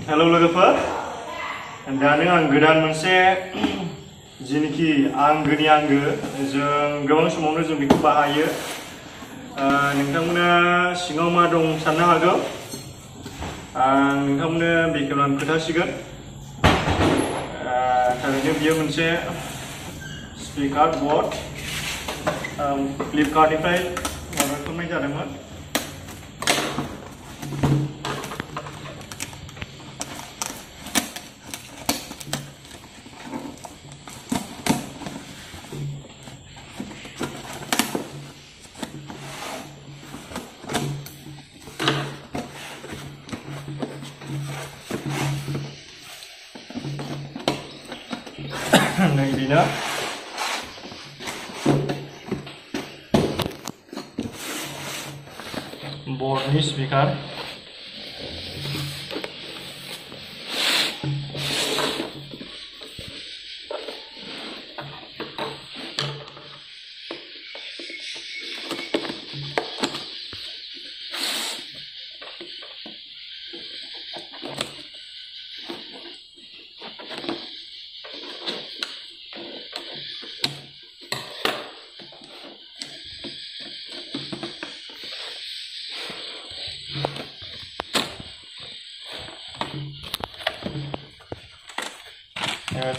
Hello लोगोफोर दानो आं गोदान मोनसे जिनोखि आंगोनि आंगो जों गोबां समावनो जों बेखौ बाहायो नोंथांमोना सिङाव मा दं साननो हागौ आं नोंथांमोननो बेखेवना खोन्थासिगोन थारैनो बियो मोनसे स्पिकार बर्ड फ्लिपकार्टनिफ्राय अर्डार खालामनाय जादोंमोन Naibinya boardnya speaker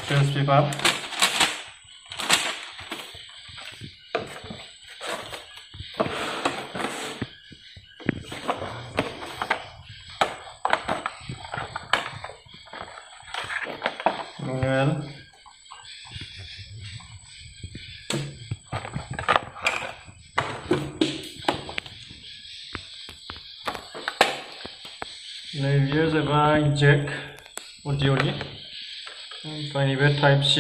trace paper well here's a jack audio private type C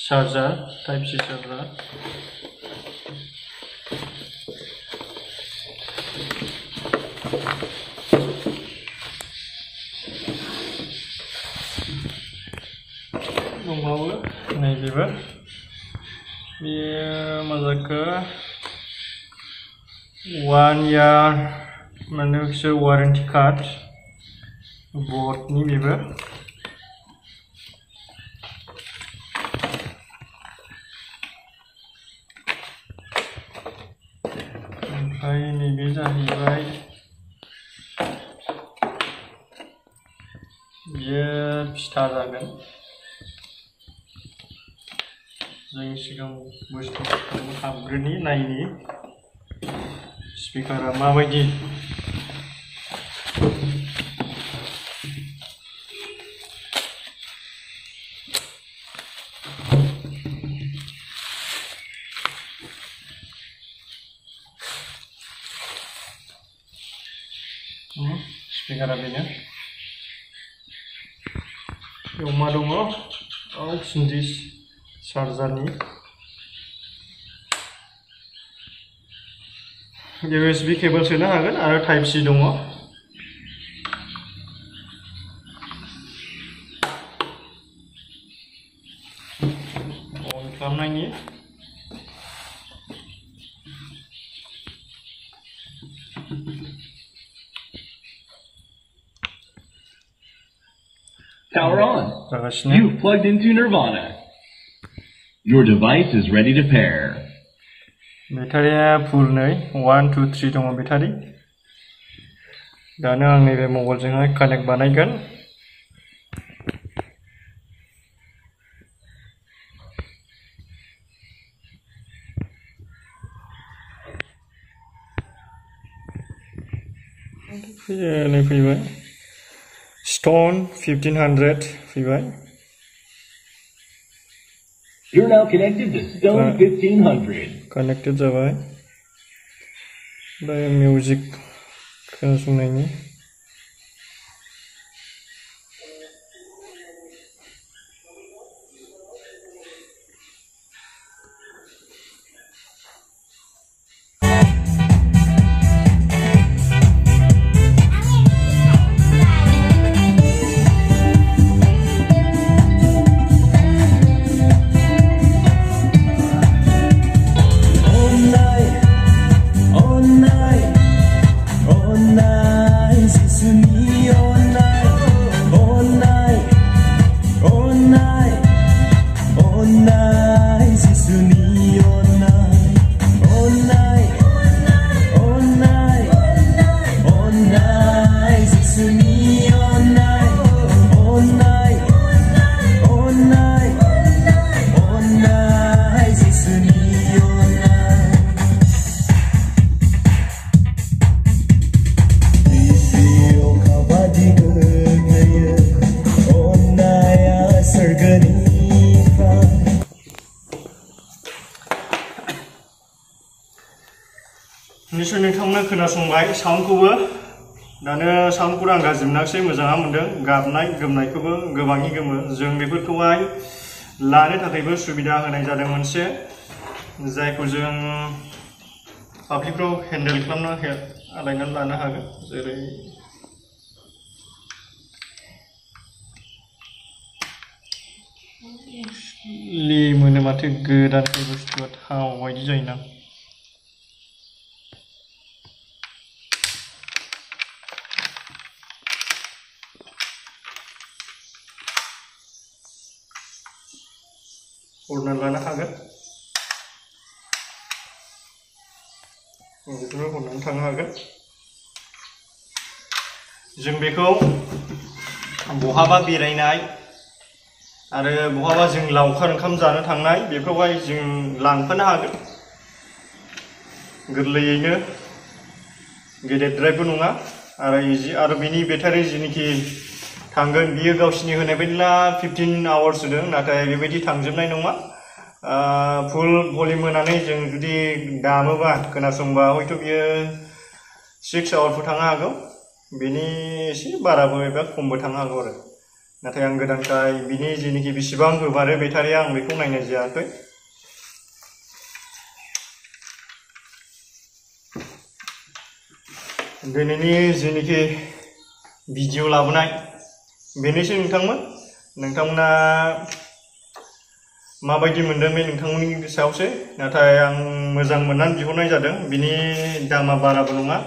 charger dongbawo नै बेबो बेयो मा जाखो 1 year माने वारेन्टी कार्ड बर्डनि बेबो ओमफ्राय नैबे जाहैबाय बियो फिथा जागोन जों सिगां बुस्थुखौ हाबग्रोनि नायनि स्पिकारा माबायदि स्पिकारा बेनो बेयाव मा दङ सिन्डिस चार्जारनि USB केबल सोनो हागोन आरो टाइप C दङ अन खालामनायनि Power on. You've plugged into Nirvana. Your device is ready to pair. बेटारिया फुल नै 1 2 3 दङ बेटारि दानो आं नैबे मबाइलजोंहाय कानेक्ट बानायगोन नै फैबाय Stone 1500 फैबाय You're now connected to Stone 1500. Connected जाबाय दायो मिउजिक खोनासंनायनि All night, निसय नोंथांमोना खोनासंबाय साउन्डखौबो दानो साउन्डखौ आं गाज्रि मोनाखिसै मोजाङा मोनदों गाबनाय गोमनायखौबो गोबाङै गोमो जों बेफोरखौहाय लानो थाखायबो सुबिदा होनाय जादों मोनसे जायखौ जों पाब्लिकफ्राव हेन्डेल खालामना आलायनानै लानो हागोन जेरै मोनो माथो गोदान बुस्थुआ थाव बायदि जायोना हरना लानो हागोन बेखौनो हरनानै थांनो हागोन जों बेखौ बहाबा बेरायनाय आरो बहाबा जों लावखार ओंखाम जानो थांनाय बेफोरावहाय जों लांफानो हागोन गोरलैयैनो गेदेरद्रायबो नङा आरो बिनि बेटारि जिनिखि थांगोन बियो गावसिनि होनाय बायदिला 15 आवार्स होदों नाथाय बेबायदि थांजोबनाय नङा फुल भलिउम होनानै जों जुदि दामोबा खोनासंबा हयथ' बियो 6 आवारफोर थांनो हागौ बिनि एसे बाराबो एबा खमबो थांनो हागौ आरो नाथाय आं गोदानखाय बिनि जिनिखि बेसेबां होबारो बेटारिया आं बेखौ नायनाय जायाखै दिनैनि जिनिखि भिडिअ लाबोनाय बेनोसै नोंथांमोना माबायदि मोनदों बे नोंथांमोननि सायावसो नाथाय आं मोजां मोननानै बिहरनाय जादों बिनि दामा बाराबो नङा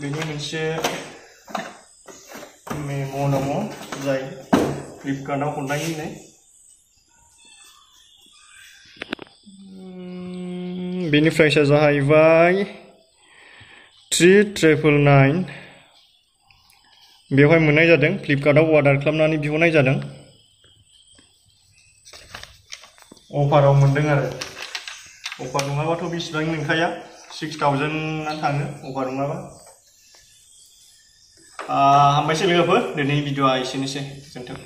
बेनि मोनसे मेम' दङ जाय फ्लिपकार्टआव हरनायनि बेनि प्राइसआ जाहैबाय 3999 बेवहाय मोननाय जादों फ्लिपकार्टआव अर्डार खालामनानै बिहरनाय जादों अफाराव मोनदों आरो अफार नङाबाथ' बेसेबां मोनखाया 6000 थाङो अफार नङाबा हामबायसै लोगोफोर दिनैनि भिडिअआ एसेनोसै गोजोन्थों